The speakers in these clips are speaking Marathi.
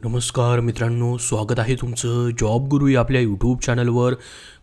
नमस्कार मित्रांनो, स्वागत आहे तुमचं जॉब गुरु या आपल्या यूट्यूब चॅनलवर.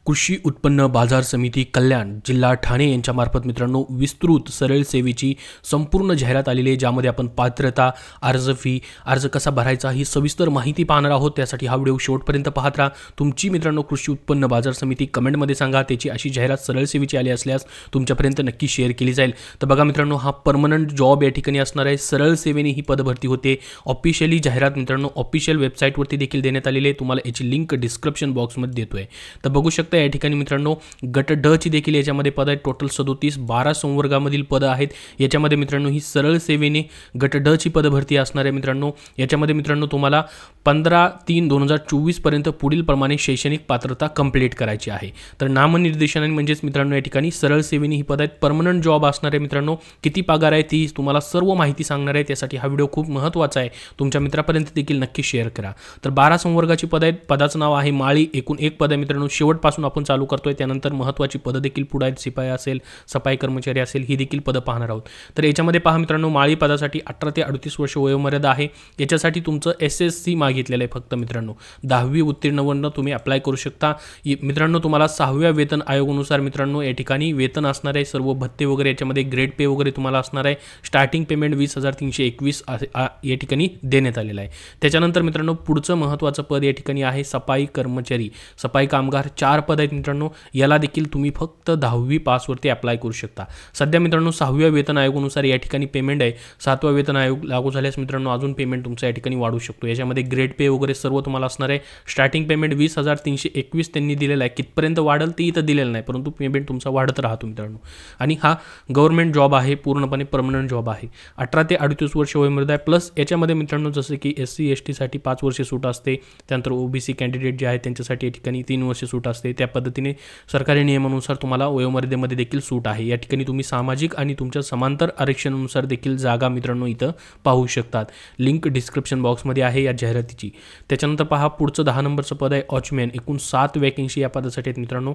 कृषी उत्पन्न बाजार समिती कल्याण जिल्हा ठाणे यांच्यामार्फत मित्रांनो विस्तृत सरळ सेवेची संपूर्ण जाहिरात आलेली आहे, ज्यामध्ये आपण पात्रता, अर्ज फी, अर्ज कसा भरायचा ही सविस्तर माहिती पाहणार आहोत. त्यासाठी हा व्हिडिओ शेवटपर्यंत पाहत राहा. तुमची मित्रांनो कृषी उत्पन्न बाजार समिती कमेंटमध्ये सांगा. त्याची अशी जाहिरात सरळ सेवेची आली असल्यास तुमच्यापर्यंत नक्की शेअर केली जाईल. तर बघा मित्रांनो, हा परमनंट जॉब या ठिकाणी असणार आहे. सरळ सेवेने ही पदभरती होते. ऑफिशियली जाहिरात मित्रांनो ऑफिशियल वेबसाईटवरती देखील देण्यात आलेली आहे. तुम्हाला याची लिंक डिस्क्रिप्शन बॉक्समध्ये देतोय. तर बघू शकता या ठिकाणी मित्रांनो गट ड ची देखील याच्यामध्ये पद आहेत. टोटल 37 12 संवर्गामधील पद आहेत. याच्यामध्ये मित्रांनो ही सरळ सेवेने गट ड ची पदभरती असणार आहे. मित्रांनो याच्यामध्ये मित्रांनो तुम्हाला 15/3/2024 पर्यंत पुढील प्रमाणे शैक्षणिक पात्रता कंप्लीट करायची आहे. तर नामनिर्देशनाने म्हणजेच मित्रांनो या ठिकाणी सरळ सेवेने ही पद आहेत. परमनंट जॉब असणार आहे. मित्रांनो किती पगार आहे ती तुम्हाला सर्व माहिती सांगणार आहे. त्यासाठी हा व्हिडिओ खूप महत्त्वाचा आहे. तुमच्या मित्रापर्यंत देखील नक्की शेअर करा. तर 12 संवर्गाची पद आहेत. पदाचं नाव आहे माळी. एकूण एक पद आहे मित्रांनो. शेवटपासून आपण चालू करतोय. त्यानंतर महत्त्वाची पदं देखील पुढे आहेत. शिपाई असेल, सफाई कर्मचारी असेल, ही देखील पदं पाहणार आहोत. तर याच्यामध्ये पहा मित्रांनो, माळी पदासाठी 18 ते 38 वर्ष वयोमर्यादा आहे. याच्यासाठी तुमचं SSC मागितलेलं आहे. फक्त मित्रांनो 10वी उत्तीर्णवरनं तुम्ही अप्लाय करू शकता. मित्रांनो तुम्हाला 6व्या वेतन आयोगानुसार मित्रांनो या ठिकाणी वेतन असणार आहे. सर्व भत्ते वगैरे याच्यामध्ये ग्रेड पे वगैरे तुम्हाला असणार आहे. स्टार्टिंग पेमेंट 20,321 या ठिकाणी देण्यात आलेलं आहे. त्याच्यानंतर मित्रांनो पुढचं महत्त्वाचं पद या ठिकाणी आहे सफाई कर्मचारी, सफाई कामगार. 4 पद आहेत मित्रांनो. याला देखील तुम्ही फक्त 10वी पासवरती अप्लाय करू शकता. सध्या मित्रांनो 6व्या वेतन आयोगानुसार या ठिकाणी पेमेंट आहे. 7वा वेतन आयोग लागू झाल्यास मित्रांनो अजून पेमेंट तुमचा या ठिकाणी वाढू शकतो. याच्यामध्ये ग्रेड पे वगैरे सर्व तुम्हाला असणार आहे. स्टार्टिंग पेमेंट 20,321 त्यांनी दिलेलं आहे. कितपर्यंत वाढेल ते इथं दिलेलं नाही, परंतु पेमेंट तुमचा वाढत राहतो मित्रांनो. आणि हा गव्हर्नमेंट जॉब आहे, पूर्णपणे परमनंट जॉब आहे. 18 ते 38 वर्ष वयोमर्यादा आहे. प्लस याच्यामध्ये मित्रांनो जसं की SC ST साठी 5 वर्ष सूट असते. त्यानंतर OBC कॅन्डिडेट जे आहेत त्यांच्यासाठी या ठिकाणी 3 वर्ष सूट असते. त्या पद्धतीने सरकारी नियमानुसार तुम्हाला वयोमर्यादेमध्ये देखील सूट आहे. या ठिकाणी तुम्ही सामाजिक आणि तुमच्या समांतर आरक्षणानुसार देखील जागा मित्रांनो इथं पाहू शकतात. लिंक डिस्क्रिप्शन बॉक्समध्ये आहे या जाहिरातीची. त्याच्यानंतर पहा पुढचं 10 नंबरचं पद आहे वॉचमॅन. एकूण 7 वॅकेन्सी या पदासाठी आहेत मित्रांनो.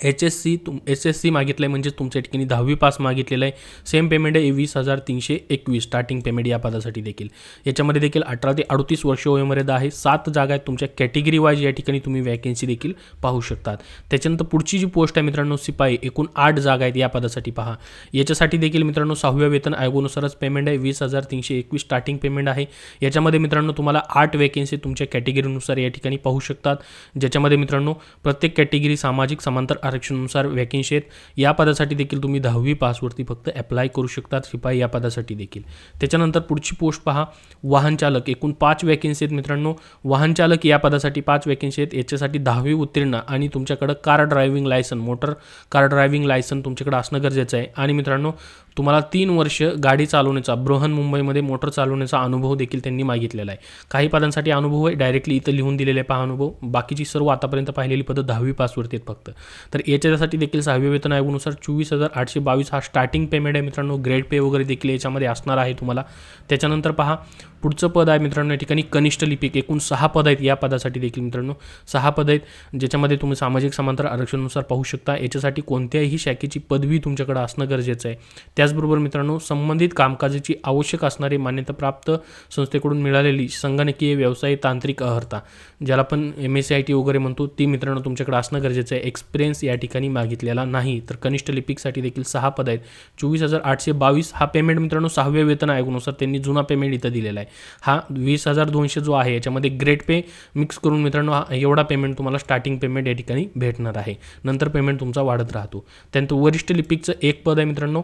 SSC मागितलं आहे, म्हणजे तुमच्या ठिकाणी 10वी पास मागितलेलं आहे. सेम पेमेंट आहे 20,321 स्टार्टिंग पेमेंट या पदासाठी देखील. याच्यामध्ये देखील 18 ते 38 वर्ष वयोमर्यादा आहे. 7 जागा आहेत. तुमच्या कॅटेगरी वाईज या ठिकाणी तुम्ही वॅकेन्सी देखील पाहू शकतात. त्याच्यानंतर पुढची जी पोस्ट आहे मित्रांनो शिपाई. एकूण 8 जागा आहेत या पदासाठी पहा. याच्यासाठी देखील मित्रांनो 6व्या वेतन आयोगानुसारच पेमेंट आहे. 20,321 स्टार्टिंग पेमेंट आहे. याच्यामध्ये मित्रांनो तुम्हाला 8 वॅकेन्सी तुमच्या कॅटेगरीनुसार या ठिकाणी पाहू शकतात, ज्याच्यामध्ये मित्रांनो प्रत्येक कॅटेगरी सामाजिक समांतर आरक्षणानुसार वॅकेन्सी आहेत. या पदासाठी देखील तुम्ही 10वी पासवरती फक्त अप्लाय करू शकतात शिपाई या पदासाठी देखील. त्याच्यानंतर पुढची पोस्ट पहा वाहन चालक. एकूण 5 वॅकेन्सी आहेत मित्रांनो. वाहन चालक या पदासाठी 5 वॅकेन्सी आहेत. याच्यासाठी 10वी उत्तीर्ण आणि तुमच्याकडे car driving license, motor car driving license तुमच्याकडे असणं गरजेचं आहे. आणि मित्रांनो तुम्हाला 3 वर्ष गाडी चालवण्याचा, बृहन्मुंबईमध्ये मोटर चालवण्याचा अनुभव देखील त्यांनी मागितलेला आहे. काही पदांसाठी अनुभव आहे, डायरेक्टली इथं लिहून दिलेले आहे पहा अनुभव. बाकीची सर्व आतापर्यंत पाहिलेली पदं 10वी पासवरती आहेत फक्त. तर याच्यासाठी देखील 6व्या वेतन आयोगानुसार 24,822 हा स्टार्टिंग पेमेंट आहे मित्रांनो. ग्रेड पे वगैरे देखील याच्यामध्ये असणार आहे तुम्हाला. त्याच्यानंतर पहा पुढचं पद आहे मित्रांनो या ठिकाणी कनिष्ठ लिपिक. एकूण 6 पद आहेत या पदासाठी देखील मित्रांनो. 6 पद आहेत, ज्याच्यामध्ये तुम्ही सामाजिक समांतर आरक्षणानुसार पाहू शकता. याच्यासाठी कोणत्याही शाखेची पदवी तुमच्याकडे असणं गरजेचं आहे. त्याचबरोबर मित्रांनो संबंधित कामकाजाची आवश्यक असणारी मान्यताप्राप्त संस्थेकडून मिळालेली संगणकीय व्यवसाय तांत्रिक अर्हता, ज्याला आपण MSCIT वगैरे म्हणतो, ती मित्रांनो तुमच्याकडे असणं गरजेचं आहे. एक्सपिरियन्स या ठिकाणी मागितलेला नाही. तर कनिष्ठ लिपिकसाठी देखील 6 पद आहेत. 24,822 हा पेमेंट मित्रांनो 6व्या वेतन आयोगानुसार त्यांनी जुना पेमेंट इथं दिलेला आहे. हा 20,200 जो आहे याच्यामध्ये ग्रेड पे मिक्स करून मित्रांनो एवढा पेमेंट तुम्हाला स्टार्टिंग पेमेंट या ठिकाणी भेटणार आहे. नंतर पेमेंट तुमचा वाढत राहतो. त्यानंतर वरिष्ठ लिपिकचं 1 पद आहे मित्रांनो.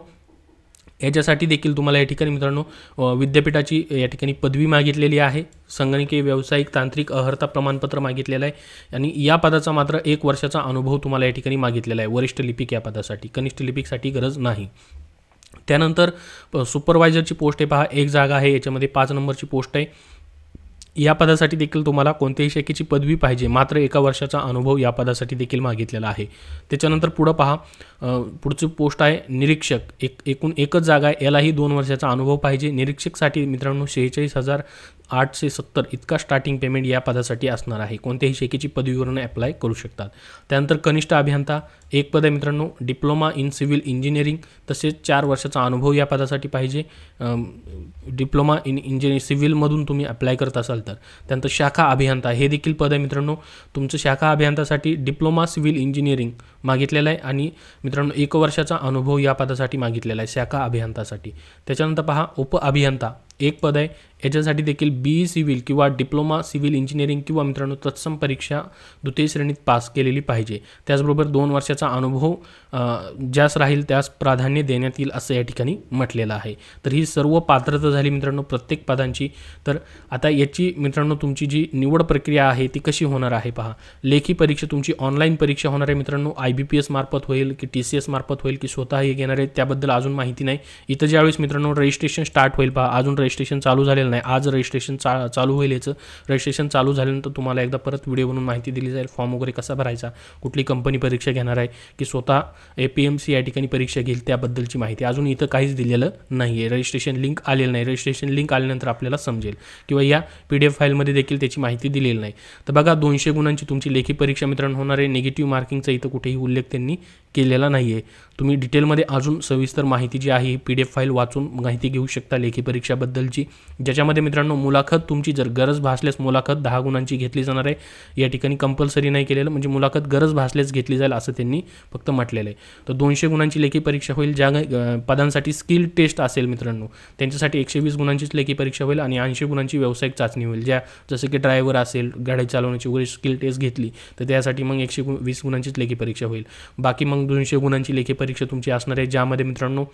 याच्यासाठी देखील तुम्हाला या ठिकाणी मित्रांनो विद्यापीठाची या ठिकाणी पदवी मागितलेली आहे. संगणकीय व्यावसायिक तांत्रिक अर्हता प्रमाणपत्र मागितलेलं आहे. आणि या पदाचा मात्र 1 वर्षाचा अनुभव तुम्हाला या ठिकाणी मागितलेला आहे वरिष्ठ लिपिक या पदासाठी. कनिष्ठ लिपिकसाठी गरज नाही. त्यानंतर सुपरवायझरची पोस्ट आहे पहा. 1 जागा आहे. याच्यामध्ये 5 नंबरची पोस्ट आहे. या पदासाठी देखील तुम्हाला कोणत्याही शाखेची पदवी पाहिजे, मात्र 1 वर्षाचा अनुभव या पदासाठी देखील मागितलेला आहे. त्याच्यानंतर पुढं पहा पुढची पोस्ट आहे निरीक्षक. एकूण 1च जागा आहे. यालाही 2 वर्षाचा अनुभव पाहिजे. निरीक्षकसाठी मित्रांनो 46,870 इतका स्टार्टिंग पेमेंट या पदासाठी असणार आहे. कोणत्याही शाखेची पदवीवरून अप्लाय करू शकतात. त्यानंतर कनिष्ठ अभियंता 1 पद आहे मित्रांनो. डिप्लोमा इन सिव्हिल इंजिनिअरिंग, तसेच 4 वर्षाचा अनुभव या पदासाठी पाहिजे. डिप्लोमा इन इंजिनिअरिंग सिव्हिलमधून तुम्ही अप्लाय करत असाल त्यानंतर त्यानंतर शाखा अभियंता हे देखील पद आहे मित्रांनो. तुमचं शाखा अभियंतासाठी डिप्लोमा सिव्हिल इंजिनिअरिंग मागितलेलं आहे आणि मित्रांनो 1 वर्षाचा अनुभव या पदासाठी मागितलेला आहे शाखा अभियंतासाठी. त्याच्यानंतर पहा उप अभियंता एक पद आहे. याच्यासाठी देखील BE सिव्हिल किंवा डिप्लोमा सिव्हिल इंजिनिअरिंग किंवा मित्रांनो तत्सम परीक्षा द्वितीय श्रेणीत पास केलेली पाहिजे. त्याचबरोबर 2 वर्षाचा अनुभव ज्यास राहील त्यास प्राधान्य देण्यात येईल असं या ठिकाणी म्हटलेलं आहे. तर ही सर्व पात्रता झाली मित्रांनो प्रत्येक पदांची. तर आता याची मित्रांनो तुमची जी निवड प्रक्रिया आहे ती कशी होणार आहे पहा. लेखी परीक्षा तुमची ऑनलाईन परीक्षा होणार आहे मित्रांनो. IBPS मार्फत होईल की TCS मार्फत होईल की स्वतः हे घेणार आहे त्याबद्दल अजून माहिती नाही. इथं ज्यावेळेस मित्रांनो रजिस्ट्रेशन स्टार्ट होईल पहा, अजून रजिस्ट्रेशन चालू झालेलं नाही. आज रजिस्ट्रेशन चालू होईल. याचं रजिस्ट्रेशन चालू झाल्यानंतर तुम्हाला एकदा परत व्हिडिओ बनवून माहिती दिली जाईल. फॉर्म वगैरे कसा भरायचा, कुठली कंपनी परीक्षा घेणार आहे की स्वतः APMC या ठिकाणी परीक्षा घेईल त्याबद्दलची माहिती अजून इथं काहीच दिलेलं नाही आहे. रजिस्ट्रेशन लिंक आलेलं नाही. रजिस्ट्रेशन लिंक आल्यानंतर आपल्याला समजेल किंवा या PDF फाईलमध्ये देखील त्याची माहिती दिलेली नाही. तर बघा 200 गुणांची तुमची लेखी परीक्षा मित्रांनो होणार आहे. निगेटिव्ह मार्किंगचा इथं कुठेही उल्लेख त्यांनी केलेला नाही आहे. तुम्ही डिटेलमध्ये अजून सविस्तर माहिती जी आहे ही PDF फाईल वाचून माहिती घेऊ शकता लेखी परीक्षाबद्दलची, ज्याच्यामध्ये मित्रांनो मुलाखत तुमची जर गरज भासल्यास मुलाखत 10 गुणांची घेतली जाणार आहे. या ठिकाणी कंपल्सरी नाही केलेलं, म्हणजे मुलाखत गरज भासल्यास घेतली जाईल असं त्यांनी फक्त म्हटलेलं आहे. तर 200 गुणांची लेखी परीक्षा होईल. ज्या पदांसाठी स्किल टेस्ट असेल मित्रांनो त्यांच्यासाठी 120 गुणांचीच लेखी परीक्षा होईल आणि 80 गुणांची व्यावसायिक चाचणी होईल. ज्या जसं की ड्रायव्हर असेल, गाडी चालवण्याची वगैरे स्किल टेस्ट घेतली तर त्यासाठी मग 120 गुणांचीच लेखी परीक्षा होईल. बाकी मग 200 गुणांची लेखी परीक्षा तुमची असणार आहे, ज्यामध्ये मित्रांनो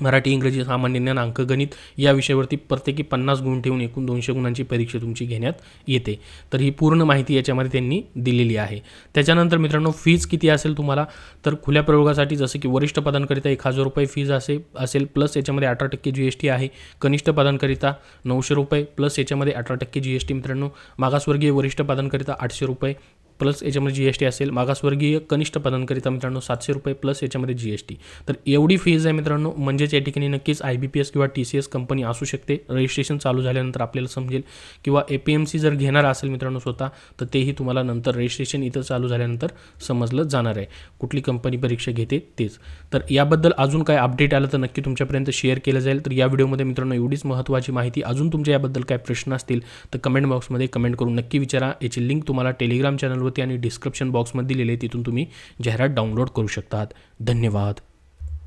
मराठी, इंग्रजी, सामान्य ज्ञान, अंकगणित या विषयावरती प्रत्येकी 50 गुण ठेवून एकूण 200 गुणांची परीक्षा तुमची घेण्यात येते. तर ही पूर्ण माहिती याच्यामध्ये त्यांनी दिलेली आहे. त्याच्यानंतर मित्रांनो फीज किती असेल तुम्हाला, तर खुल्या प्रयोगासाठी जसं की वरिष्ठ पदांकरिता 1000 रुपये फीज असेल प्लस याच्यामध्ये 18% GST आहे. कनिष्ठ पदांकरिता 900 रुपये प्लस याच्यामध्ये 18% GST मित्रांनो. मागासवर्गीय वरिष्ठ पदांकरिता 800 रुपये प्लस याच्यामध्ये GST असेल. मागासवर्गीय कनिष्ठ पदांकरिता मित्रांनो 700 रुपये प्लस याच्यामध्ये GST. तर एवढी फीज आहे मित्रांनो. म्हणजेच या ठिकाणी नक्कीच IBPS किंवा TCS कंपनी असू शकते. रजिस्ट्रेशन चालू झाल्यानंतर आपल्याला समजेल किंवा APMC जर घेणार असेल मित्रांनो स्वतः तर तेही तुम्हाला नंतर रजिस्ट्रेशन इथं चालू झाल्यानंतर समजलं जाणार आहे कुठली कंपनी परीक्षा घेते तेच. तर याबद्दल अजून काय अपडेट आलं तर नक्की तुमच्यापर्यंत शेअर केलं जाईल. तर या व्हिडिओमध्ये मित्रांनो एवढीच महत्त्वाची माहिती. अजून तुमच्या याबद्दल काय प्रश्न असतील तर कमेंट बॉक्समध्ये कमेंट करून नक्की विचारा. याची लिंक तुम्हाला टेलिग्राम चॅनल आणि डिस्क्रिप्शन बॉक्समध्ये दिलेले आहे, तिथून तुम्ही जाहिरात डाउनलोड करू शकतात. धन्यवाद.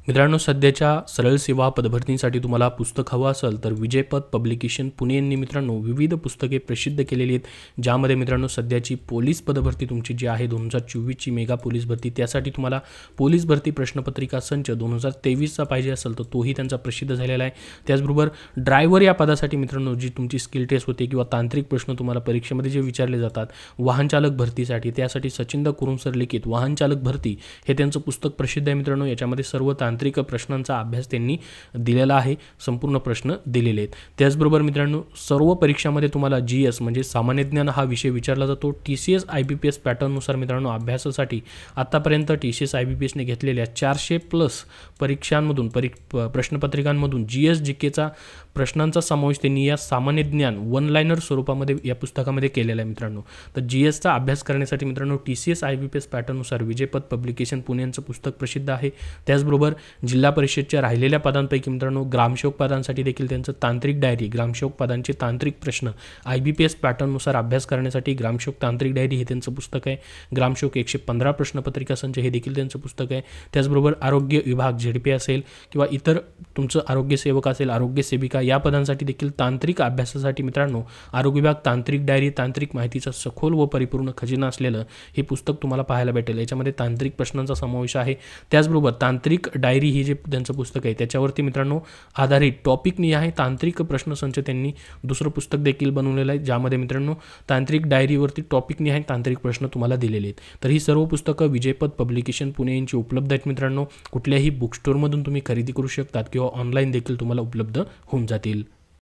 मित्रांनो सध्याच्या सरळ सेवा पदभरतीसाठी तुम्हाला पुस्तक हवं असेल तर विजयपथ पब्लिकेशन पुणे यांनी मित्रांनो विविध पुस्तके प्रसिद्ध केलेली आहेत, ज्यामध्ये मित्रांनो सध्याची पोलीस पदभरती तुमची जी आहे 2024ची मेगा पोलीस भरती, त्यासाठी तुम्हाला पोलीस भरती प्रश्नपत्रिका संच 2023चा पाहिजे असेल तर तोही त्यांचा प्रसिद्ध झालेला आहे. त्याचबरोबर ड्रायव्हर या पदासाठी मित्रांनो जी तुमची स्किल टेस्ट होते किंवा तांत्रिक प्रश्न तुम्हाला परीक्षेमध्ये जे विचारले जातात वाहन चालक भरतीसाठी, त्यासाठी सचिंदा कुरुंसर लिखित वाहन चालक भरती हे त्यांचं पुस्तक प्रसिद्ध आहे मित्रांनो. याच्यामध्ये सर्व तांत्रिक प्रश्नांचा अभ्यास त्यांनी दिलेला आहे, संपूर्ण प्रश्न दिलेले आहेत. त्याचबरोबर मित्रांनो सर्व परीक्षामध्ये तुम्हाला GS म्हणजे सामान्य ज्ञान हा विषय विचारला जातो. TCS IBPS पॅटर्ननुसार मित्रांनो अभ्यासासाठी आतापर्यंत TCS IBPS ने घेतलेल्या 400+ परीक्षांमधून प्रश्नपत्रिकांमधून GS GKचा प्रश्नांचा समावेश त्यांनी या सामान्य ज्ञान वन लाइनर स्वरूपामध्ये या पुस्तकामध्ये केलेला आहे मित्रांनो. तर GSचा अभ्यास करण्यासाठी मित्रांनो TCS IBPS पॅटर्ननुसार विजयपथ पब्लिकेशन पुणे यांचं पुस्तक प्रसिद्ध आहे. त्याचबरोबर जिल्हा परिषदच्या राहिलेल्या पदांपैकी मित्रांनो ग्रामसेवक पदांसाठी देखील त्यांचं तांत्रिक डायरी, ग्रामसेवक पदांचे तांत्रिक प्रश्न IBPS पॅटर्ननुसार अभ्यास करण्यासाठी ग्रामसेवक तांत्रिक डायरी हे त्यांचं पुस्तक आहे. ग्रामसेवक 115 प्रश्नपत्रिका संच हे देखील त्यांचं पुस्तक आहे. त्याचबरोबर आरोग्य विभाग ZP असेल किंवा इतर तुमचं आरोग्य सेवक असेल, आरोग्य सेविका या पदांसाठी देखील तांत्रिक अभ्यासासाठी मित्रांनो आरोग्य विभाग तांत्रिक डायरी, तांत्रिक माहितीचा सखोल व परिपूर्ण खजिना असलेलं हे पुस्तक तुम्हाला पाहायला भेटेल. याच्यामध्ये तांत्रिक प्रश्नांचा समावेश आहे. त्याचबरोबर तांत्रिक डायरी ही जे त्यांचं पुस्तक आहे त्याच्यावरती मित्रांनो आधारित टॉपिकनी आहे तांत्रिक प्रश्नसंच त्यांनी दुसरं पुस्तक देखील बनवलेलं आहे, ज्यामध्ये मित्रांनो तांत्रिक डायरीवरती टॉपिकनी आहे तांत्रिक प्रश्न तुम्हाला दिलेले आहेत. तर ही सर्व पुस्तकं विजयपथ पब्लिकेशन पुणे यांची उपलब्ध आहेत मित्रांनो. कुठल्याही बुक स्टोअरमधून तुम्ही खरेदी करू शकतात किंवा ऑनलाईन देखील तुम्हाला उपलब्ध होऊन जातील.